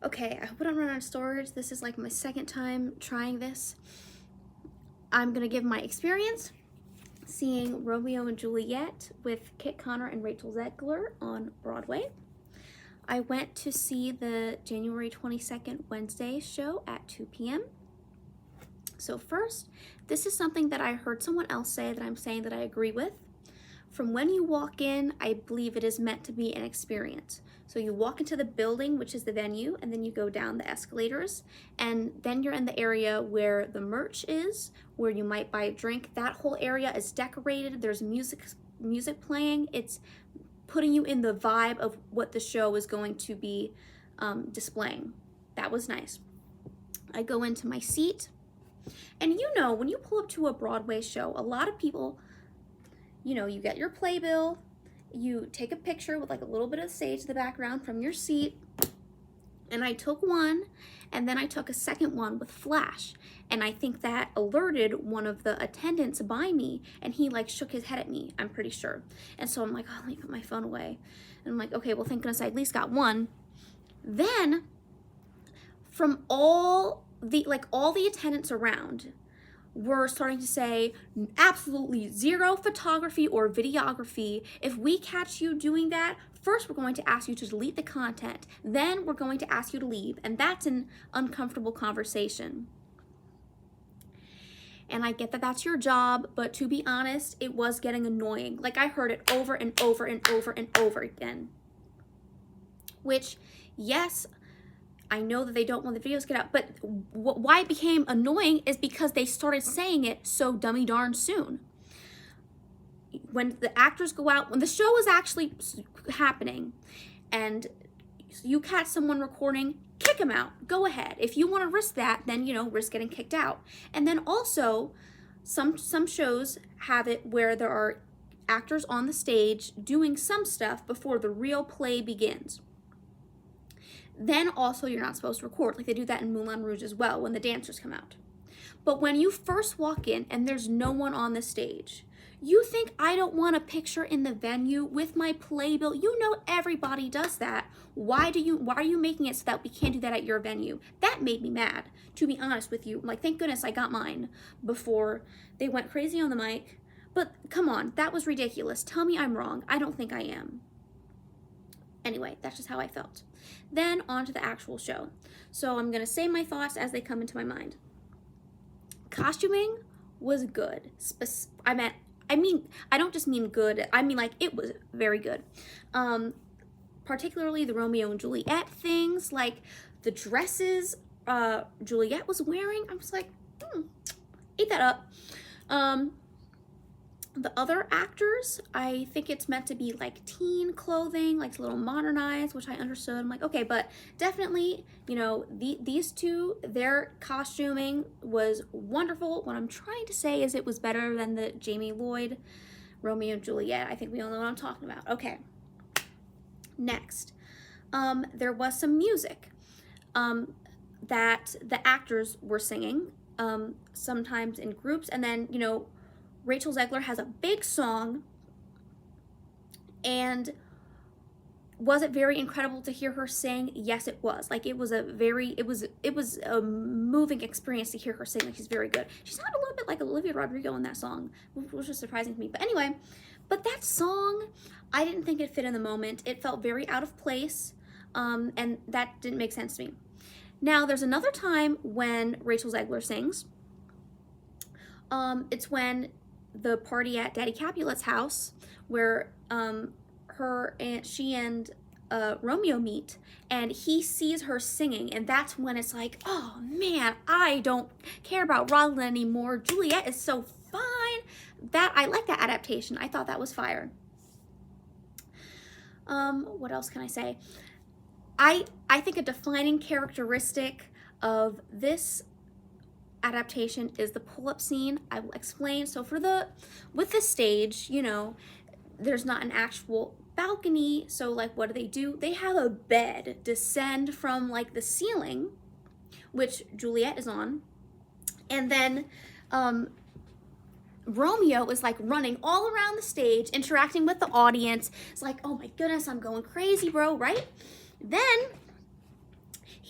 Okay, I hope I don't run out of storage. This is like my second time trying this. I'm gonna give my experience seeing Romeo and Juliet with Kit Connor and Rachel Zegler on Broadway. I went to see the January 22nd Wednesday show at 2 p.m. So first, this is something that I heard someone else say that I'm saying that I agree with. From when you walk in, I believe it is meant to be an experience. So you walk into the building, which is the venue, and then you go down the escalators, and then you're in the area where the merch is, where you might buy a drink. That whole area is decorated. There's music playing. It's putting you in the vibe of what the show is going to be displaying. That was nice. I go into my seat, and you know, when you pull up to a Broadway show, a lot of people, you know, you get your playbill, you take a picture with like a little bit of stage in the background from your seat, and I took one, and then I took a second one with flash, and I think that alerted one of the attendants by me, and he like shook his head at me, I'm pretty sure. And so I'm like, oh, let me put my phone away. And I'm like, okay, well, thank goodness I at least got one. Then from all the attendants around were starting to say, absolutely zero photography or videography. If we catch you doing that, first we're going to ask you to delete the content, then we're going to ask you to leave, and that's an uncomfortable conversation. And I get that that's your job, but to be honest, it was getting annoying. Like, I heard it over and over and over and over again. Which, yes, I know that they don't want the videos to get out, but why it became annoying is because they started saying it so dummy darn soon. When the actors go out, when the show is actually happening, and you catch someone recording, kick them out. Go ahead. If you want to risk that, then, you know, risk getting kicked out. And then also, some shows have it where there are actors on the stage doing some stuff before the real play begins. Then also you're not supposed to record, like they do that in Moulin Rouge as well when the dancers come out. But when you first walk in and there's no one on the stage, you think I don't want a picture in the venue with my playbill? You know everybody does that. Why are you making it so that we can't do that at your venue? That made me mad, to be honest with you. Like, thank goodness I got mine before they went crazy on the mic. But come on, that was ridiculous. Tell me I'm wrong. I don't think I am. Anyway, that's just how I felt. Then on to the actual show. So I'm gonna say my thoughts as they come into my mind. Costuming was good. I mean, I don't just mean good, I mean like it was very good. Particularly the Romeo and Juliet things, like the dresses Juliet was wearing, I was like, eat that up. The other actors, I think it's meant to be like teen clothing, like a little modernized, which I understood. I'm like, okay, but definitely, you know, these two, their costuming was wonderful. What I'm trying to say is it was better than the Jamie Lloyd Romeo and Juliet. I think we all know what I'm talking about. Okay. Next, there was some music that the actors were singing, sometimes in groups, and then, you know, Rachel Zegler has a big song, and was it very incredible to hear her sing? Yes, it was. Like, it was a moving experience to hear her sing. Like, she's very good. She sounded a little bit like Olivia Rodrigo in that song, which was surprising to me. But anyway, but that song, I didn't think it fit in the moment. It felt very out of place, and that didn't make sense to me. Now, there's another time when Rachel Zegler sings. It's when the party at Daddy Capulet's house, where she and Romeo meet, and he sees her singing, and that's when it's like, oh man, I don't care about Rosalind anymore. Juliet is so fine. I like that adaptation. I thought that was fire. What else can I say? I think a defining characteristic of this adaptation is the pull-up scene. I will explain. So with the stage, you know, there's not an actual balcony, so like what do? They have a bed descend from like the ceiling, which Juliet is on, and then Romeo is like running all around the stage, interacting with the audience. It's like, oh my goodness, I'm going crazy, bro, right? Then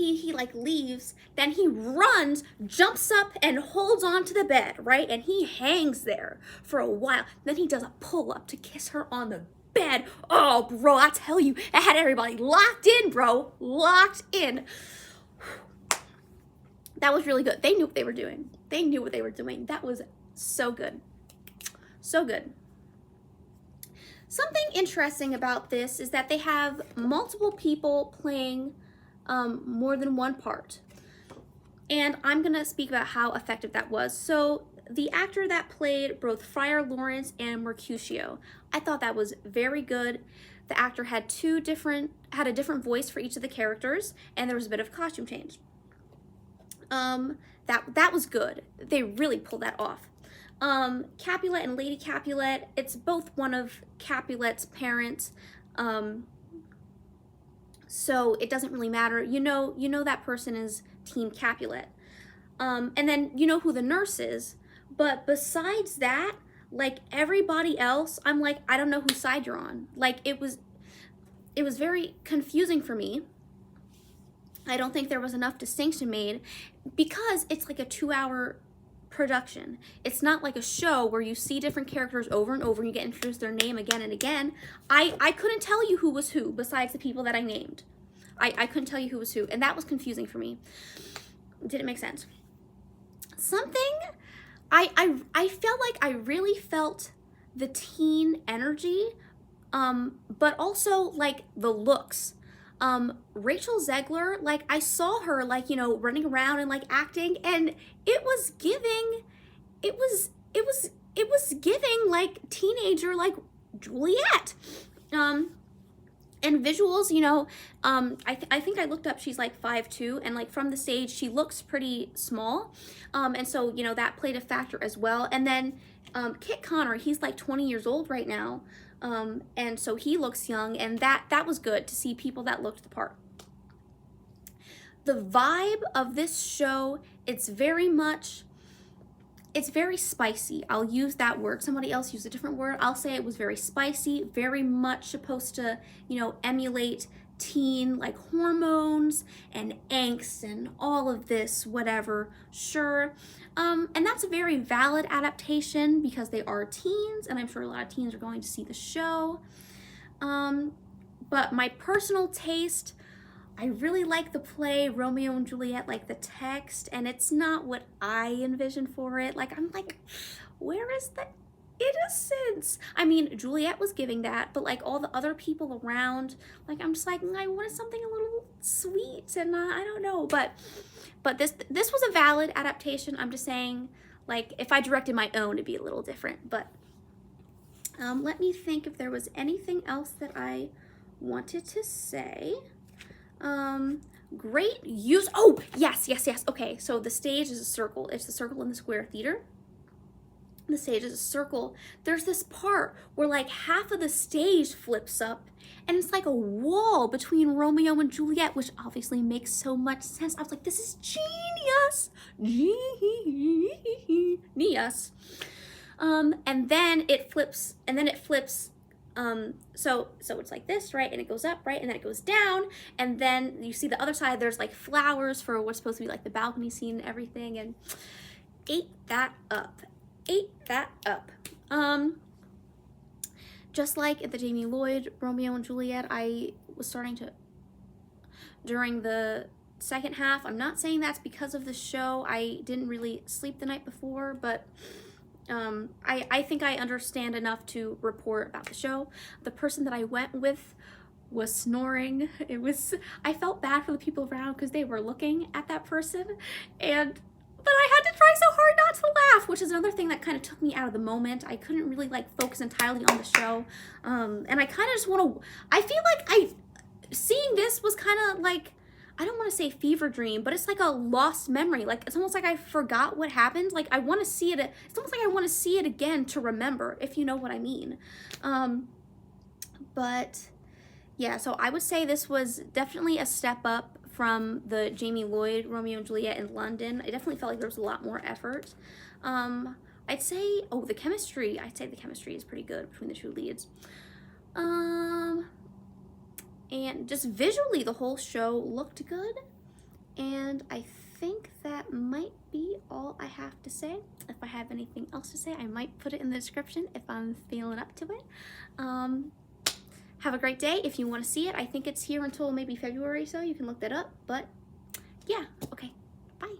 he like leaves, then he runs, jumps up and holds onto the bed, right? And he hangs there for a while. Then he does a pull-up to kiss her on the bed. Oh, bro, I tell you, it had everybody locked in, bro. Locked in. That was really good. They knew what they were doing. They knew what they were doing. That was so good. So good. Something interesting about this is that they have multiple people playing more than one part. And I'm going to speak about how effective that was. So the actor that played both Friar Lawrence and Mercutio, I thought that was very good. The actor had a different voice for each of the characters, and there was a bit of a costume change. That was good. They really pulled that off. Capulet and Lady Capulet, it's both one of Capulet's parents. So it doesn't really matter. You know that person is Team Capulet. And then you know who the nurse is. But besides that, like everybody else, I'm like, I don't know whose side you're on. Like it was very confusing for me. I don't think there was enough distinction made because it's like a 2-hour production. It's not like a show where you see different characters over and over and you get introduced their name again and again. I couldn't tell you who was who besides the people that I named. I couldn't tell you who was who, and that was confusing for me. It didn't make sense. Something I felt like I really felt the teen energy, but also like the looks. Rachel Zegler, like I saw her like, running around and like acting, and it was giving like teenager, like Juliet. And visuals, I think I looked up, she's like 5'2", and like from the stage, she looks pretty small. And so, that played a factor as well. And then, Kit Connor, he's like 20 years old right now. And so he looks young, and that was good to see people that looked the part. The vibe of this show, it's very spicy. I'll use that word. Somebody else used a different word. I'll say it was very spicy, very much supposed to, emulate teen like hormones and angst and all of this, whatever, sure. And that's a very valid adaptation because they are teens, and I'm sure a lot of teens are going to see the show. But my personal taste, I really like the play Romeo and Juliet, like the text, and it's not what I envisioned for it. Like, I'm like, where is the innocence? I mean, Juliet was giving that, but like all the other people around, like I'm just like, I wanted something a little sweet, and I don't know, but this was a valid adaptation. I'm just saying, like, if I directed my own, it'd be a little different. But let me think if there was anything else that I wanted to say. Great use. Oh, yes. Okay, so the stage is a circle. It's the circle in the Square Theater. The stage is a circle. There's this part where like half of the stage flips up, and it's like a wall between Romeo and Juliet, which obviously makes so much sense. I was like, this is genius. Genius. And then it flips, so it's like this, right? And it goes up, right? And then it goes down, and then you see the other side, there's like flowers for what's supposed to be like the balcony scene and everything, and ate that up. Just like at the Jamie Lloyd Romeo and Juliet, I was starting to, during the second half, I'm not saying that's because of the show, I didn't really sleep the night before, but I think I understand enough to report about the show. The person that I went with was snoring. I felt bad for the people around because they were looking at that person, but I had to try so hard not to laugh, which is another thing that kind of took me out of the moment. I couldn't really like focus entirely on the show. And I kind of just I feel like seeing this was kind of like, I don't want to say fever dream, but it's like a lost memory. Like, it's almost like I forgot what happened. Like, I want to see it. It's almost like I want to see it again to remember, if you know what I mean. But yeah, so I would say this was definitely a step up from the Jamie Lloyd Romeo and Juliet in London. I definitely felt like there was a lot more effort. I'd say the chemistry is pretty good between the two leads. And just visually, the whole show looked good. And I think that might be all I have to say. If I have anything else to say, I might put it in the description if I'm feeling up to it. Have a great day. If you want to see it, I think it's here until maybe February, so you can look that up. But yeah, okay, bye.